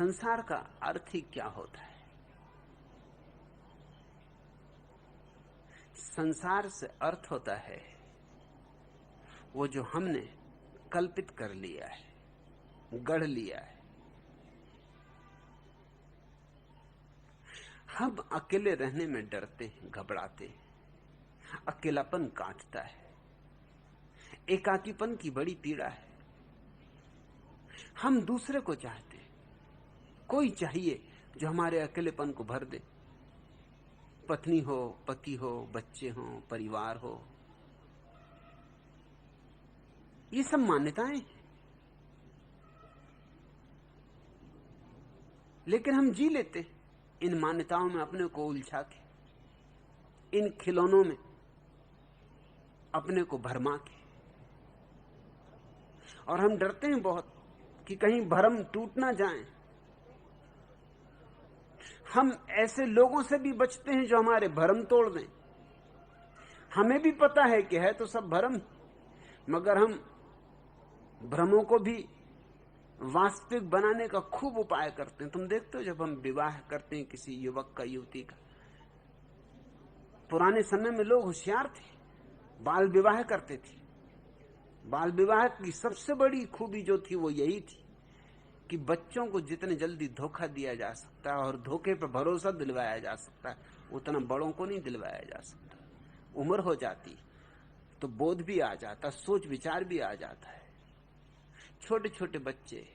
संसार का अर्थ ही क्या होता है? संसार से अर्थ होता है वो जो हमने कल्पित कर लिया है, गढ़ लिया है। हम अकेले रहने में डरते हैं, घबराते हैं। अकेलापन काटता है, एकाकीपन की बड़ी पीड़ा है। हम दूसरे को चाहते हैं, कोई चाहिए जो हमारे अकेलेपन को भर दे। पत्नी हो, पति हो, बच्चे हो, परिवार हो, ये सब मान्यताएं हैं। लेकिन हम जी लेते इन मान्यताओं में अपने को उलझा के, इन खिलौनों में अपने को भरमा के। और हम डरते हैं बहुत कि कहीं भरम टूट ना जाए। हम ऐसे लोगों से भी बचते हैं जो हमारे भरम तोड़ दें। हमें भी पता है कि है तो सब भरम, मगर हम भ्रमों को भी वास्तविक बनाने का खूब उपाय करते हैं। तुम देखते हो जब हम विवाह करते हैं किसी युवक का, युवती का, पुराने समय में लोग होशियार थे, बाल विवाह करते थे। बाल विवाह की सबसे बड़ी खूबी जो थी वो यही थी कि बच्चों को जितने जल्दी धोखा दिया जा सकता है और धोखे पर भरोसा दिलवाया जा सकता है, उतना बड़ों को नहीं दिलवाया जा सकता। उम्र हो जाती तो बोध भी आ जाता, सोच विचार भी आ जाता है। छोटे छोटे बच्चे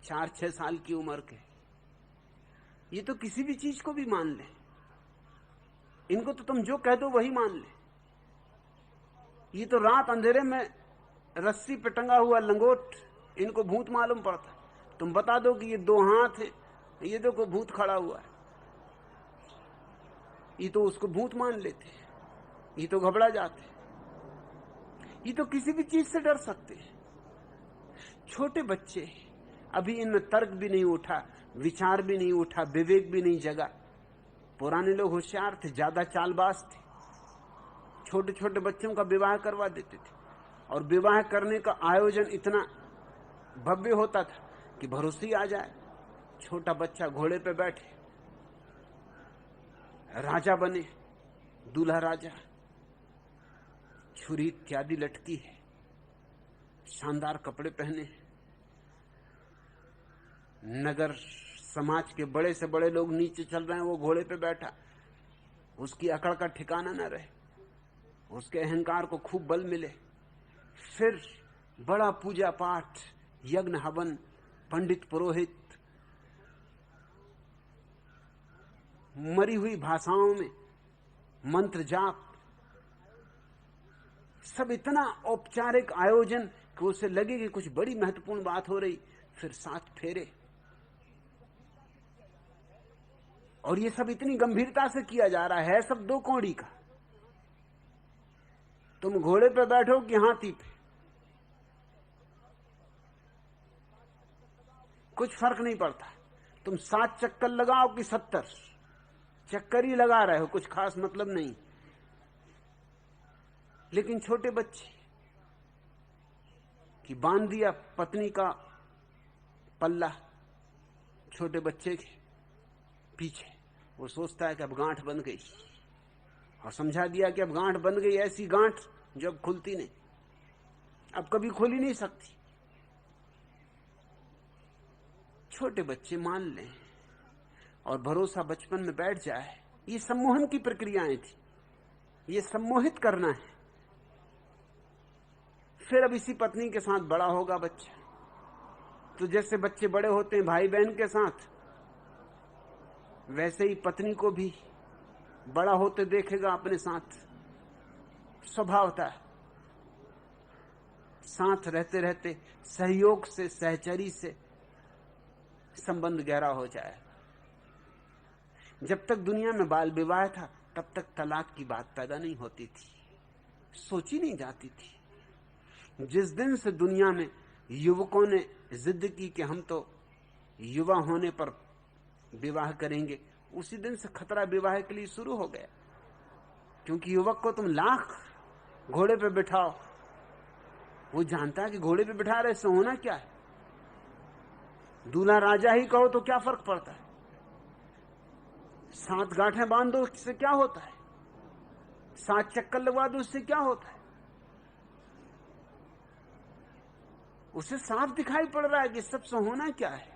4-6 साल की उम्र के, ये तो किसी भी चीज को भी मान ले। इनको तो तुम जो कह दो वही मान ले। ये तो रात अंधेरे में रस्सी पे टंगा हुआ लंगोट इनको भूत मालूम पड़ता। तुम बता दो कि ये 2 हाथ है, ये देखो भूत खड़ा हुआ है, ये तो उसको भूत मान लेते, ये तो घबरा जाते। ये तो किसी भी चीज से डर सकते हैं। छोटे बच्चे, अभी इनमें तर्क भी नहीं उठा, विचार भी नहीं उठा, विवेक भी नहीं जगा। पुराने लोग होशियार थे, ज्यादा चालबाज थे। छोटे छोटे बच्चों का विवाह करवा देते थे और विवाह करने का आयोजन इतना भव्य होता था कि भरोसे ही आ जाए। छोटा बच्चा घोड़े पे बैठे, राजा बने, दूल्हा राजा, छुरी इत्यादि लटकी है, शानदार कपड़े पहने, नगर समाज के बड़े से बड़े लोग नीचे चल रहे हैं, वो घोड़े पे बैठा। उसकी अकड़ का ठिकाना न रहे, उसके अहंकार को खूब बल मिले। फिर बड़ा पूजा पाठ, यज्ञ हवन, पंडित पुरोहित, मरी हुई भाषाओं में मंत्र जाप, सब इतना औपचारिक आयोजन कि उसे लगे कि कुछ बड़ी महत्वपूर्ण बात हो रही। फिर 7 फेरे, और ये सब इतनी गंभीरता से किया जा रहा है, सब 2 कौड़ी का। तुम घोड़े पे बैठो कि हाथी पे, कुछ फर्क नहीं पड़ता। तुम 7 चक्कर लगाओ कि 70 चक्कर ही लगा रहे हो, कुछ खास मतलब नहीं। लेकिन छोटे बच्चे कि बांध दिया पत्नी का पल्ला छोटे बच्चे के पीछे, वो सोचता है कि अब गांठ बन गई, और समझा दिया कि अब गांठ बन गई, ऐसी गांठ जो अब खुलती नहीं, अब कभी खोली नहीं सकती। छोटे बच्चे मान लें और भरोसा बचपन में बैठ जाए। ये सम्मोहन की प्रक्रियाएं थी, ये सम्मोहित करना है। फिर अब इसी पत्नी के साथ बड़ा होगा बच्चा, तो जैसे बच्चे बड़े होते हैं भाई बहन के साथ, वैसे ही पत्नी को भी बड़ा होते देखेगा अपने साथ। स्वभावता साथ रहते रहते सहयोग से, सहचरी से संबंध गहरा हो जाए। जब तक दुनिया में बाल विवाह था तब तक तलाक की बात पैदा नहीं होती थी, सोची नहीं जाती थी। जिस दिन से दुनिया में युवकों ने जिद की कि हम तो युवा होने पर विवाह करेंगे, उसी दिन से खतरा विवाह के लिए शुरू हो गया। क्योंकि युवक को तुम लाख घोड़े पे बिठाओ, वो जानता है कि घोड़े पे बिठा रहे से होना क्या है। दूल्हा राजा ही कहो तो क्या फर्क पड़ता है? 7 गांठें बांध दो, इससे क्या होता है? 7 चक्कर लगवा दो, उससे क्या होता है? उसे साफ दिखाई पड़ रहा है कि सबसे होना क्या है।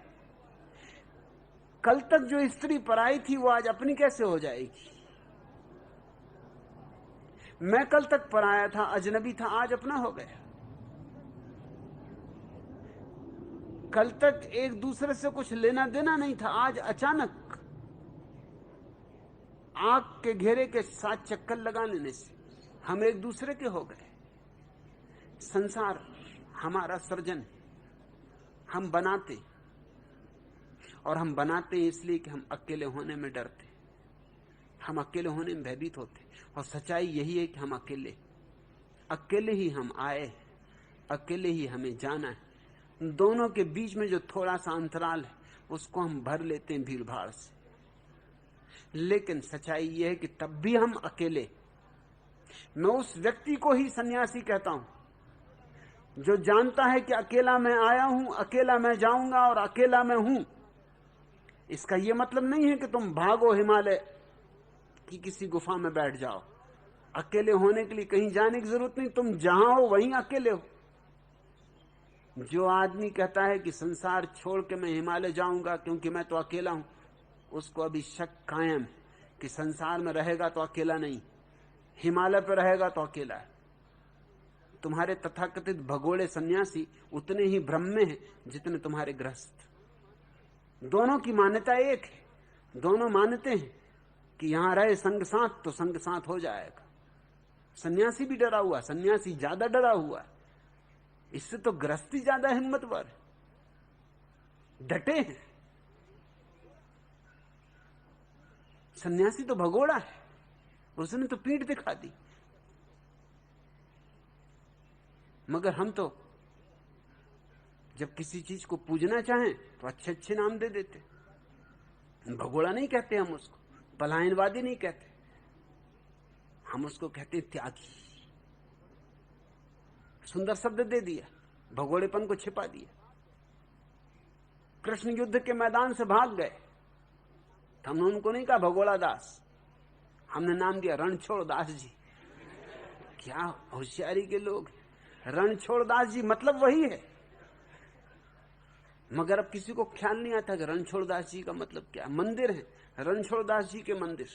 कल तक जो स्त्री पराई थी वो आज अपनी कैसे हो जाएगी? मैं कल तक पराया था, अजनबी था, आज अपना हो गया। कल तक एक दूसरे से कुछ लेना देना नहीं था, आज अचानक आंख के घेरे के 7 चक्कर लगा लेने से हम एक दूसरे के हो गए। संसार हमारा सृजन, हम बनाते, और हम बनाते हैं इसलिए कि हम अकेले होने में डरते, हम अकेले होने में भयभीत होते। और सच्चाई यही है कि हम अकेले ही हम आए, अकेले ही हमें जाना है। दोनों के बीच में जो थोड़ा सा अंतराल है उसको हम भर लेते हैं भीड़ भाड़ से। लेकिन सच्चाई यह है कि तब भी हम अकेले। मैं उस व्यक्ति को ही सन्यासी कहता हूं जो जानता है कि अकेला मैं आया हूं, अकेला मैं जाऊंगा और अकेला मैं हूं। इसका यह मतलब नहीं है कि तुम भागो हिमालय की किसी गुफा में बैठ जाओ। अकेले होने के लिए कहीं जाने की जरूरत नहीं, तुम जहां हो वहीं अकेले हो। जो आदमी कहता है कि संसार छोड़ के मैं हिमालय जाऊंगा क्योंकि मैं तो अकेला हूं, उसको अभी शक कायम है कि संसार में रहेगा तो अकेला नहीं, हिमालय पर रहेगा तो अकेला है। तुम्हारे तथाकथित भगोड़े सन्यासी उतने ही भ्रम में हैं जितने तुम्हारे गृहस्थ। दोनों की मान्यता एक है, दोनों मानते हैं कि यहां रहे संग साथ तो संग साथ हो जाएगा। सन्यासी भी डरा हुआ, सन्यासी ज्यादा डरा हुआ, इससे तो गृहस्थी ज्यादा हिम्मतवर, डटे हैं। सन्यासी तो भगोड़ा है, उसने तो पीठ दिखा दी। मगर हम तो जब किसी चीज को पूजना चाहें तो अच्छे अच्छे नाम दे देते। भगोड़ा नहीं कहते हम उसको, पलायनवादी नहीं कहते, हम उसको कहते त्यागी। सुंदर शब्द दे दिया, भगोड़ेपन को छिपा दिया। कृष्ण युद्ध के मैदान से भाग गए, हमने उनको नहीं कहा भगोड़ा दास, हमने नाम दिया रणछोड़ दास जी। क्या होशियारी के लोग, रणछोड़ दास जी मतलब वही है। मगर अब किसी को ख्याल नहीं आता कि रणछोड़ दास जी का मतलब क्या। मंदिर है रणछोड़ दास जी के मंदिर,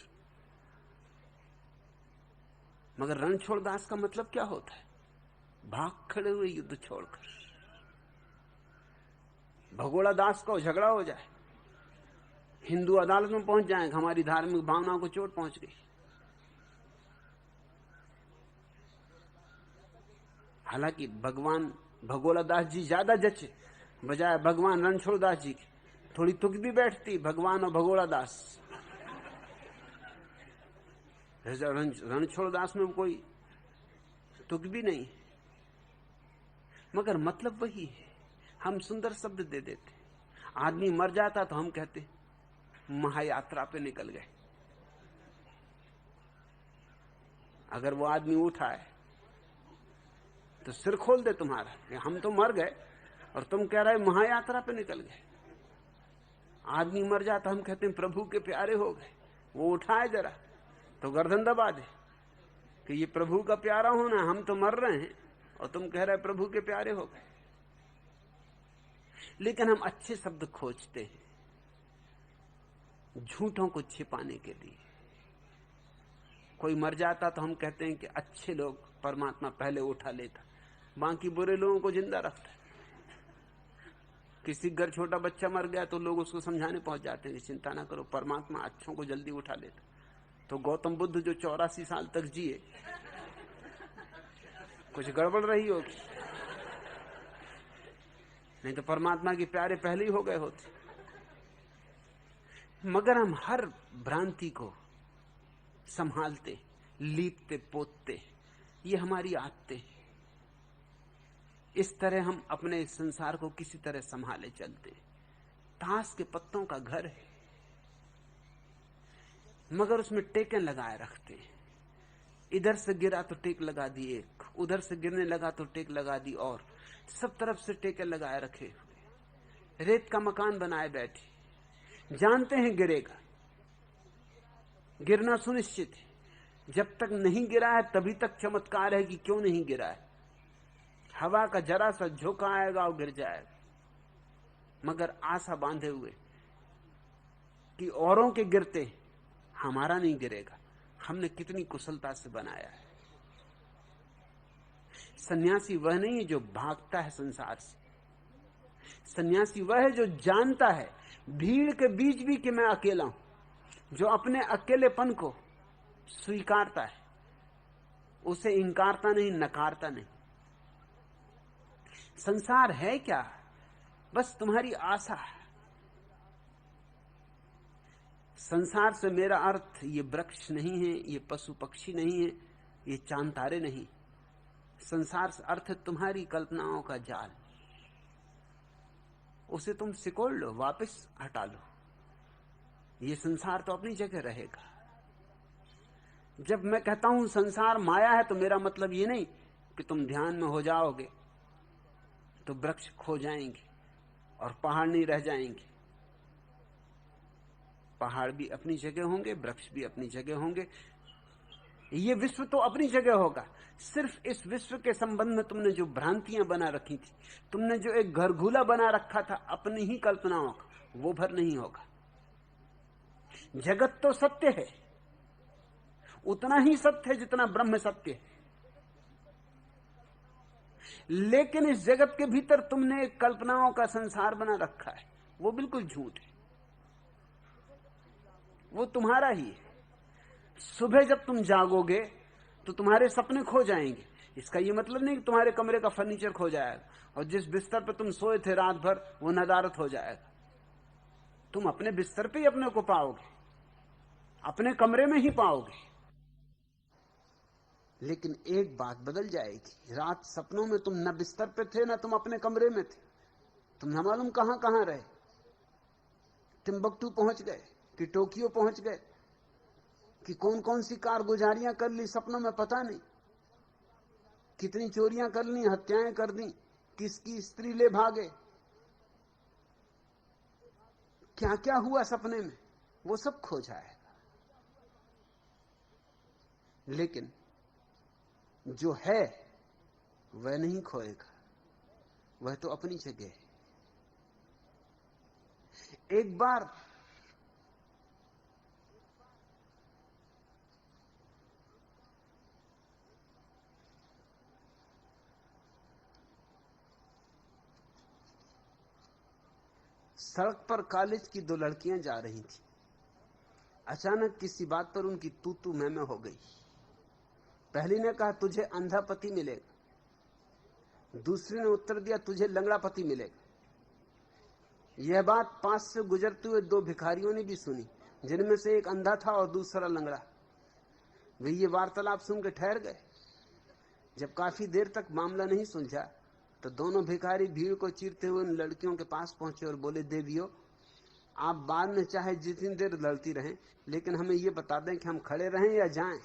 मगर रणछोड़ दास का मतलब क्या होता है? भाग खड़े हुए युद्ध छोड़कर। भगोड़ा दास को झगड़ा हो जाए, हिंदू अदालत में पहुंच जाएंगे, हमारी धार्मिक भावनाओं को चोट पहुंच गई। हालांकि भगवान भगोड़ा दास जी ज्यादा जचे, बजाय भगवान रणछोड़ दास जी की थोड़ी तुक भी बैठती, भगवान और भगोड़ा दास। रणछोड़ दास में कोई तुक भी नहीं, मगर मतलब वही है। हम सुंदर शब्द दे देते। आदमी मर जाता तो हम कहते महायात्रा पे निकल गए। अगर वो आदमी उठा है तो सिर खोल दे तुम्हारा, हम तो मर गए और तुम कह रहे महायात्रा पे निकल गए। आदमी मर जाता हम कहते हैं प्रभु के प्यारे हो गए। वो उठाए जरा तो गर्दन दबा दे कि ये प्रभु का प्यारा होना, हम तो मर रहे हैं और तुम कह रहे प्रभु के प्यारे हो गए। लेकिन हम अच्छे शब्द खोजते हैं झूठों को छिपाने के लिए। कोई मर जाता तो हम कहते हैं कि अच्छे लोग परमात्मा पहले उठा लेता, बाकी बुरे लोगों को जिंदा रखता है। किसी घर छोटा बच्चा मर गया तो लोग उसको समझाने पहुंच जाते हैं कि चिंता ना करो, परमात्मा अच्छों को जल्दी उठा लेता। तो गौतम बुद्ध जो 84 साल तक जिए, कुछ गड़बड़ रही होगी, नहीं तो परमात्मा के प्यारे पहले ही हो गए होते। मगर हम हर भ्रांति को संभालते, लीपते पोतते, ये हमारी आदतें हैं। इस तरह हम अपने संसार को किसी तरह संभाले चलते। ताश के पत्तों का घर है, मगर उसमें टेकें लगाए रखते हैं। इधर से गिरा तो टेक लगा दी एक, उधर से गिरने लगा तो टेक लगा दी, और सब तरफ से टेके लगाए रखे हुए। रेत का मकान बनाए बैठे, जानते हैं गिरेगा, गिरना सुनिश्चित है। जब तक नहीं गिरा है तभी तक चमत्कार है कि क्यों नहीं गिरा है। हवा का जरा सा झोंका आएगा और गिर जाएगा, मगर आशा बांधे हुए कि औरों के गिरते हमारा नहीं गिरेगा। हमने कितनी कुशलता से बनाया है। सन्यासी वह नहीं है जो भागता है संसार से। सन्यासी वह है जो जानता है भीड़ के बीच भी कि मैं अकेला हूं, जो अपने अकेलेपन को स्वीकारता है, उसे इंकारता नहीं, नकारता नहीं। संसार है क्या? बस तुम्हारी आशा है। संसार से मेरा अर्थ ये वृक्ष नहीं है, ये पशु पक्षी नहीं है, ये चांद तारे नहीं। संसार से अर्थ है तुम्हारी कल्पनाओं का जाल। उसे तुम सिकोड़ लो, वापस हटा लो। ये संसार तो अपनी जगह रहेगा। जब मैं कहता हूं संसार माया है, तो मेरा मतलब ये नहीं कि तुम ध्यान में हो जाओगे तो वृक्ष खो जाएंगे और पहाड़ नहीं रह जाएंगे। पहाड़ भी अपनी जगह होंगे, वृक्ष भी अपनी जगह होंगे। ये विश्व तो अपनी जगह होगा। सिर्फ इस विश्व के संबंध में तुमने जो भ्रांतियां बना रखी थी, तुमने जो एक घरघूला बना रखा था अपनी ही कल्पनाओं का, वो भर नहीं होगा। जगत तो सत्य है, उतना ही सत्य है जितना ब्रह्म सत्य है। लेकिन इस जगत के भीतर तुमने एक कल्पनाओं का संसार बना रखा है, वो बिल्कुल झूठ है। वो तुम्हारा ही है। सुबह जब तुम जागोगे तो तुम्हारे सपने खो जाएंगे। इसका ये मतलब नहीं कि तुम्हारे कमरे का फर्नीचर खो जाएगा और जिस बिस्तर पर तुम सोए थे रात भर वो नदारत हो जाएगा। तुम अपने बिस्तर पे ही अपने को पाओगे, अपने कमरे में ही पाओगे। लेकिन एक बात बदल जाएगी। रात सपनों में तुम न बिस्तर पे थे, न तुम अपने कमरे में थे। तुम न मालूम कहां कहां रहे। टिम्बकटू पहुंच गए कि टोक्यो पहुंच गए कि कौन कौन सी कारगुजारियां कर ली सपनों में पता नहीं। कितनी चोरियां कर ली, हत्याएं कर दी, किसकी स्त्री ले भागे, क्या क्या हुआ सपने में, वो सब खो जाएगा। लेकिन जो है वह नहीं खोएगा, वह तो अपनी जगह है। एक बार सड़क पर कॉलेज की दो लड़कियां जा रही थी। अचानक किसी बात पर उनकी तू तू मैं हो गई। पहली ने कहा तुझे अंधा पति मिलेगा, दूसरी ने उत्तर दिया तुझे लंगड़ा पति मिलेगा। यह बात पास से गुजरते हुए दो भिखारियों ने भी सुनी, जिनमें से एक अंधा था और दूसरा लंगड़ा। वे ये वार्तालाप सुन के ठहर गए। जब काफी देर तक मामला नहीं सुलझा तो दोनों भिखारी भीड़ को चीरते हुए उन लड़कियों के पास पहुंचे और बोले, देवियों, आप बाद में चाहे जितनी देर लड़ती रहें, लेकिन हमें यह बता दें कि हम खड़े रहें या जाएं।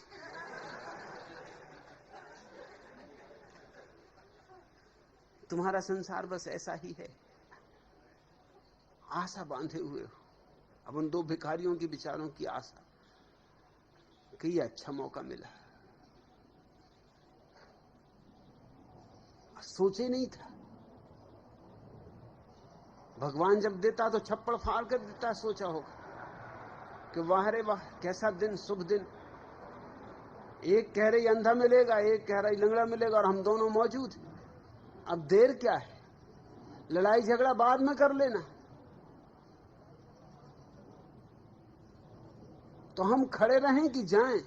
तुम्हारा संसार बस ऐसा ही है, आशा बांधे हुए हो। अब उन दो भिखारियों की विचारों की आशा कि यह अच्छा मौका मिला, सोचे नहीं था। भगवान जब देता तो छप्पड़ फाड़ कर देता, सोचा होगा कि वाह रे वाह कैसा दिन, शुभ दिन। एक कह रही अंधा मिलेगा, एक कह रही लंगड़ा मिलेगा, और हम दोनों मौजूद हैं। अब देर क्या है, लड़ाई झगड़ा बाद में कर लेना। तो हम खड़े रहें कि जाएं?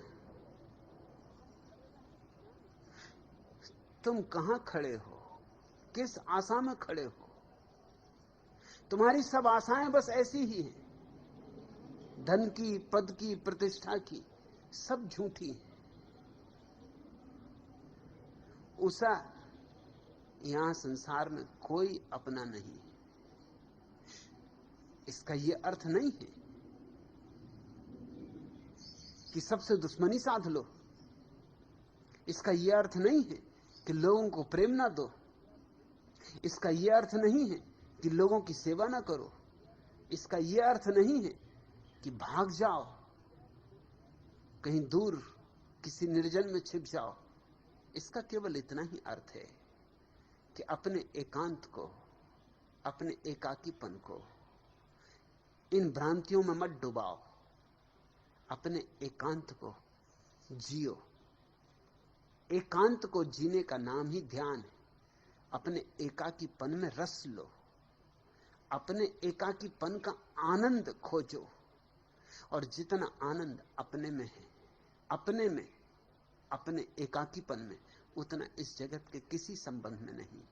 तुम कहां खड़े हो, किस आशा में खड़े हो? तुम्हारी सब आशाएं बस ऐसी ही हैं, धन की, पद की, प्रतिष्ठा की, सब झूठी हैं। उषा, यहां संसार में कोई अपना नहीं है। इसका यह अर्थ नहीं है कि सबसे दुश्मनी साध लो। इसका यह अर्थ नहीं है कि लोगों को प्रेम ना दो। इसका यह अर्थ नहीं है कि लोगों की सेवा ना करो, इसका यह अर्थ नहीं है कि भाग जाओ, कहीं दूर किसी निर्जन में छिप जाओ। इसका केवल इतना ही अर्थ है कि अपने एकांत को, अपने एकाकीपन को इन भ्रांतियों में मत डुबाओ। अपने एकांत को जियो। एकांत को जीने का नाम ही ध्यान है। अपने एकाकीपन में रस लो, अपने एकाकीपन का आनंद खोजो। और जितना आनंद अपने में है, अपने में, अपने एकाकीपन में, उतना इस जगत के किसी संबंध में नहीं।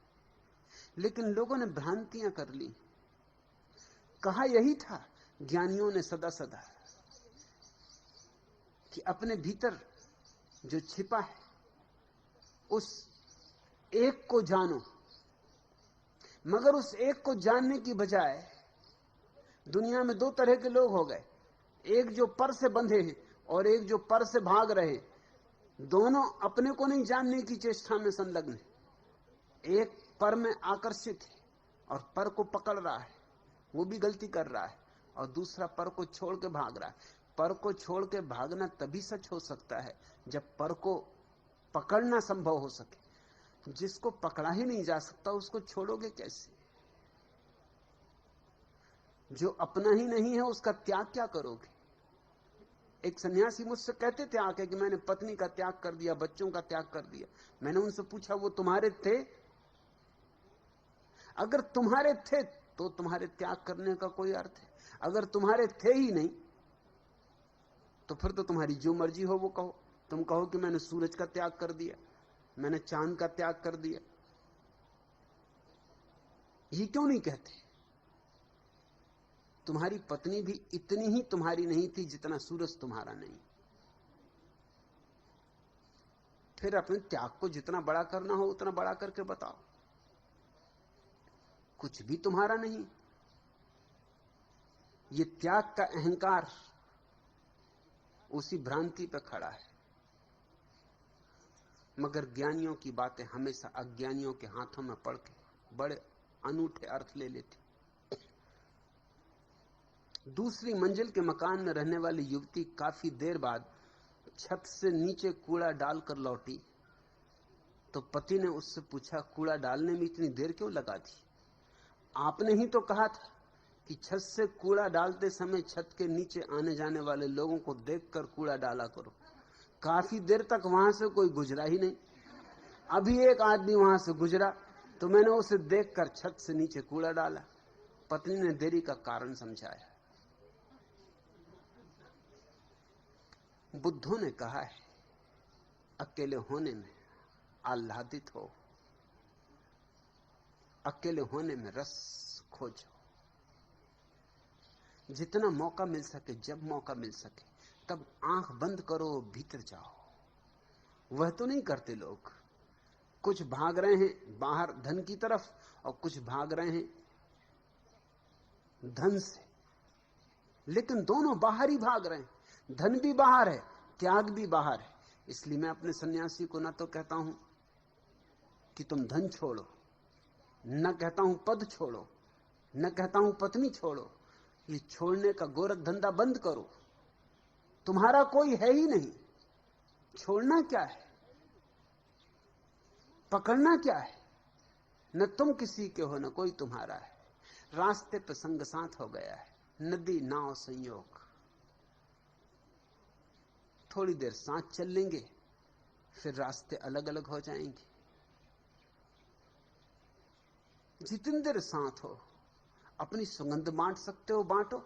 लेकिन लोगों ने भ्रांतियां कर ली। कहा यही था ज्ञानियों ने सदा सदा कि अपने भीतर जो छिपा है उस एक को जानो। मगर उस एक को जानने की बजाय दुनिया में दो तरह के लोग हो गए, एक जो पर से बंधे हैं और एक जो पर से भाग रहे हैं। दोनों अपने को नहीं जानने की चेष्टा में संलग्न है। एक पर में आकर्षित है और पर को पकड़ रहा है, वो भी गलती कर रहा है। और दूसरा पर को छोड़ के भाग रहा है। पर को छोड़ के भागना तभी सच हो सकता है जब पर को पकड़ना संभव हो सके। जिसको पकड़ा ही नहीं जा सकता उसको छोड़ोगे कैसे? जो अपना ही नहीं है उसका त्याग क्या करोगे? एक सन्यासी मुझसे कहते थे आके कि मैंने पत्नी का त्याग कर दिया, बच्चों का त्याग कर दिया। मैंने उनसे पूछा वो तुम्हारे थे? अगर तुम्हारे थे तो तुम्हारे त्याग करने का कोई अर्थ है। अगर तुम्हारे थे ही नहीं तो फिर तो तुम्हारी जो मर्जी हो वो कहो। तुम कहो कि मैंने सूरज का त्याग कर दिया, मैंने चांद का त्याग कर दिया। ये क्यों नहीं कहते? तुम्हारी पत्नी भी इतनी ही तुम्हारी नहीं थी जितना सूरज तुम्हारा नहीं। फिर अपने त्याग को जितना बड़ा करना हो उतना बड़ा करके बताओ। कुछ भी तुम्हारा नहीं। ये त्याग का अहंकार उसी भ्रांति पर खड़ा है। मगर ज्ञानियों की बातें हमेशा अज्ञानियों के हाथों में पड़ के बड़े अनूठे अर्थ ले लेती। दूसरी मंजिल के मकान में रहने वाली युवती काफी देर बाद छत से नीचे कूड़ा डालकर लौटी तो पति ने उससे पूछा, कूड़ा डालने में इतनी देर क्यों लगा दी? आपने ही तो कहा था कि छत से कूड़ा डालते समय छत के नीचे आने जाने वाले लोगों को देखकर कूड़ा डाला करो। काफी देर तक वहां से कोई गुजरा ही नहीं। अभी एक आदमी वहां से गुजरा तो मैंने उसे देखकर छत से नीचे कूड़ा डाला। पत्नी ने देरी का कारण समझाया। बुद्धों ने कहा है, अकेले होने में आह्लादित हो, अकेले होने में रस खोजो। जितना मौका मिल सके, जब मौका मिल सके, तब आंख बंद करो, भीतर जाओ। वह तो नहीं करते लोग। कुछ भाग रहे हैं बाहर धन की तरफ और कुछ भाग रहे हैं धन से, लेकिन दोनों बाहर ही भाग रहे हैं। धन भी बाहर है, त्याग भी बाहर है। इसलिए मैं अपने सन्यासी को न तो कहता हूं कि तुम धन छोड़ो, न कहता हूं पद छोड़ो, न कहता हूं पत्नी छोड़ो। ये छोड़ने का गोरख धंधा बंद करो। तुम्हारा कोई है ही नहीं। छोड़ना क्या है? पकड़ना क्या है? न तुम किसी के हो न कोई तुम्हारा है। रास्ते पे संग साथ हो गया है, नदी नाव संयोग। थोड़ी देर साथ चल लेंगे, फिर रास्ते अलग अलग हो जाएंगे। जितनी देर साथ हो, अपनी सुगंध बांट सकते हो बांटो,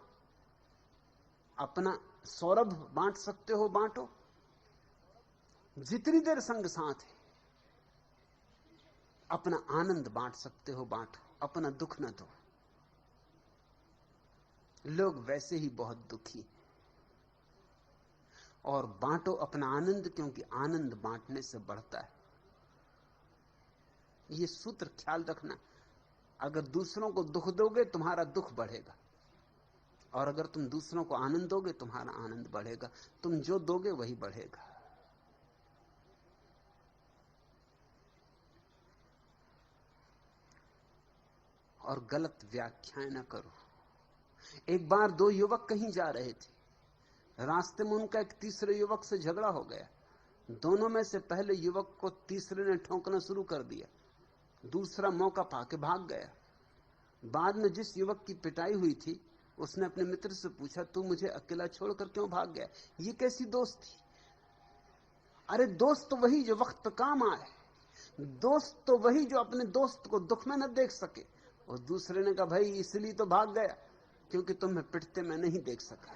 अपना सौरभ बांट सकते हो बांटो। जितनी देर संग साथ है, अपना आनंद बांट सकते हो बांटो, अपना दुख न दो। लोग वैसे ही बहुत दुखी और बांटो अपना आनंद, क्योंकि आनंद बांटने से बढ़ता है। यह सूत्र ख्याल रखना। अगर दूसरों को दुख दोगे तुम्हारा दुख बढ़ेगा, और अगर तुम दूसरों को आनंद दोगे तुम्हारा आनंद बढ़ेगा। तुम जो दोगे वही बढ़ेगा। और गलत व्याख्याएं न करो। एक बार दो युवक कहीं जा रहे थे। रास्ते में उनका एक तीसरे युवक से झगड़ा हो गया। दोनों में से पहले युवक को तीसरे ने ठोंकना शुरू कर दिया। दूसरा मौका पाके भाग गया। बाद में जिस युवक की पिटाई हुई थी उसने अपने मित्र से पूछा, तू मुझे अकेला छोड़कर क्यों भाग गया? ये कैसी दोस्ती? अरे दोस्त तो वही जो वक्त पे काम आए, दोस्त तो वही जो अपने दोस्त को दुख में न देख सके। और दूसरे ने कहा, भाई इसलिए तो भाग गया क्योंकि तुम्हें पिटते मैं नहीं देख सका,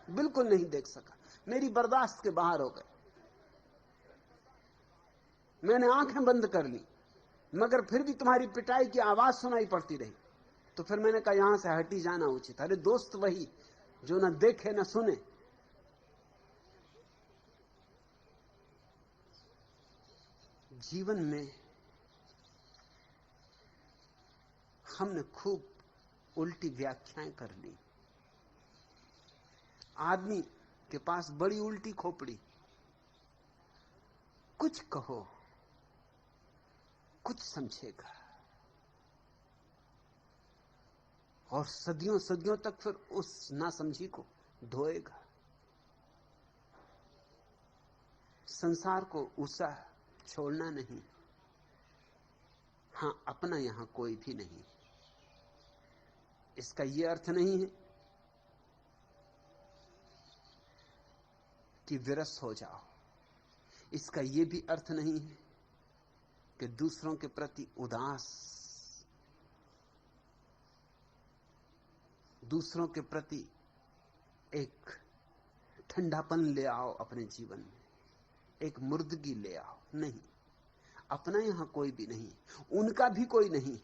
बिल्कुल नहीं देख सका, मेरी बर्दाश्त के बाहर हो गए। मैंने आंखें बंद कर ली मगर फिर भी तुम्हारी पिटाई की आवाज सुनाई पड़ती रही। तो फिर मैंने कहा यहां से हटी जाना उचित। अरे दोस्त वही जो न देखे न सुने। जीवन में हमने खूब उल्टी व्याख्याएं कर ली। आदमी के पास बड़ी उल्टी खोपड़ी, कुछ कहो कुछ समझेगा और सदियों सदियों तक फिर उस नासमझी को ढोएगा। संसार को ऊसा छोड़ना नहीं। हां, अपना यहां कोई भी नहीं। इसका यह अर्थ नहीं है कि विरस हो जाओ। इसका यह भी अर्थ नहीं है कि दूसरों के प्रति उदास, दूसरों के प्रति एक ठंडापन ले आओ अपने जीवन में, एक मुर्दगी ले आओ। नहीं, अपना यहां कोई भी नहीं, उनका भी कोई नहीं।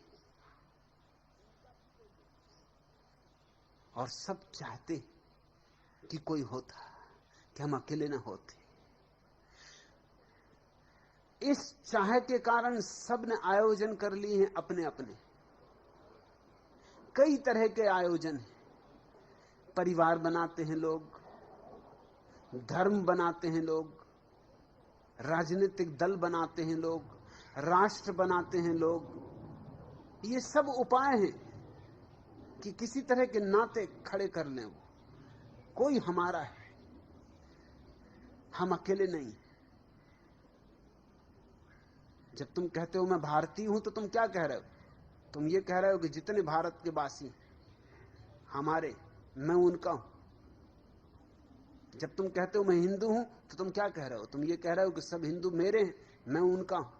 और सब चाहते कि कोई होता, कि हम अकेले ना होते। इस चाह के कारण सब ने आयोजन कर लिए हैं अपने अपने। कई तरह के आयोजन हैं। परिवार बनाते हैं लोग, धर्म बनाते हैं लोग, राजनीतिक दल बनाते हैं लोग, राष्ट्र बनाते हैं लोग। ये सब उपाय हैं कि किसी तरह के नाते खड़े कर लें। वो कोई हमारा है, हम अकेले नहीं। जब तुम कहते हो मैं भारतीय हूं तो तुम क्या कह रहे हो? तुम ये कह रहे हो कि जितने भारत के वासी हमारे, मैं उनका हूं। जब तुम कहते हो मैं हिंदू हूं तो तुम क्या कह रहे हो? तुम ये कह रहे हो कि सब हिंदू मेरे हैं, मैं उनका हूं।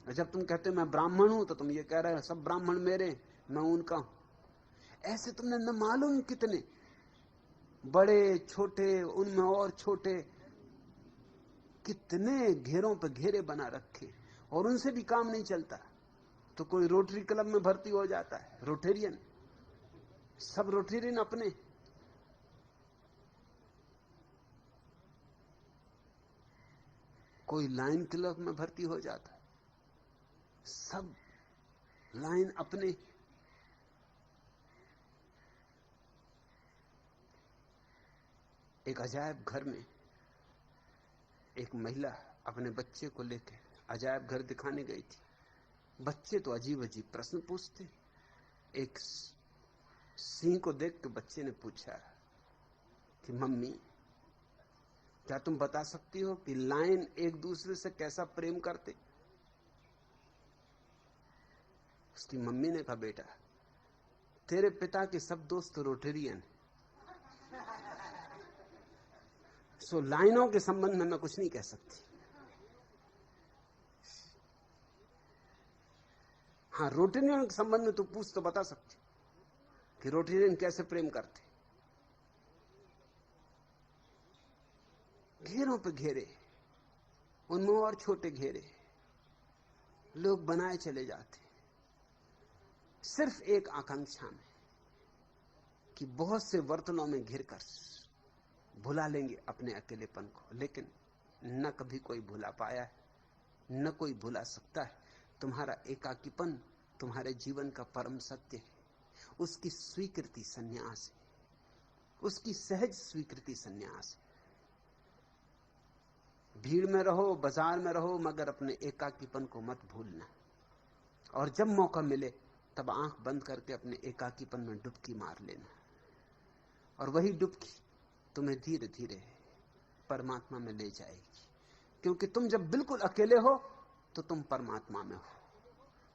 और जब तुम कहते हो मैं ब्राह्मण हूं तो तुम ये कह रहे हो सब ब्राह्मण मेरे हैं, मैं उनका हूं। ऐसे तुमने न मालूम कितने बड़े छोटे, उनमें और छोटे, कितने घेरों पर घेरे बना रखे और उनसे भी काम नहीं चलता। तो कोई रोटरी क्लब में भर्ती हो जाता है, रोटेरियन। सब रोटेरियन अपने। कोई लाइन क्लब में भर्ती हो जाता है, सब लाइन अपने। एक अजायब घर में एक महिला अपने बच्चे को लेकर अजायब घर दिखाने गई थी। बच्चे तो अजीब अजीब प्रश्न पूछते। एक सिंह को देख के बच्चे ने पूछा कि मम्मी, क्या तुम बता सकती हो कि लायन एक दूसरे से कैसा प्रेम करते? उसकी मम्मी ने कहा, बेटा तेरे पिता के सब दोस्त रोटेरियन, सो लाइनों के संबंध में मैं कुछ नहीं कह सकती। हाँ, रोटेरियन के संबंध में तू पूछ तो बता सकती कि रोटेरियन कैसे प्रेम करते। घेरों पे घेरे, उनमें और छोटे घेरे लोग बनाए चले जाते, सिर्फ एक आकांक्षा में कि बहुत से वर्तनों में घिरकर भुला लेंगे अपने अकेलेपन को। लेकिन न कभी कोई भुला पाया है, न कोई भुला सकता है। तुम्हारा एकाकीपन तुम्हारे जीवन का परम सत्य है। उसकी स्वीकृति संन्यास है, उसकी सहज स्वीकृति संन्यास है। भीड़ में रहो, बाजार में रहो, मगर अपने एकाकीपन को मत भूलना। और जब मौका मिले तब आंख बंद करके अपने एकाकीपन में डुबकी मार लेना, और वही डुबकी तुम्हें धीरे धीरे परमात्मा में ले जाएगी। क्योंकि तुम जब बिल्कुल अकेले हो तो तुम परमात्मा में हो,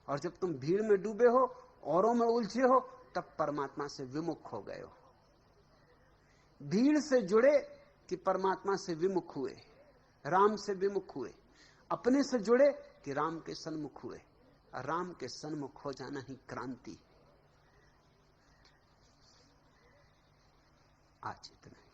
और जब तुम भीड़ में डूबे हो, औरों में उलझे हो, तब परमात्मा से विमुख हो गए हो। भीड़ से जुड़े कि परमात्मा से विमुख हुए, राम से विमुख हुए, अपने से जुड़े कि राम के सन्मुख हुए। राम के सन्मुख हो जाना ही क्रांति। आज इतना।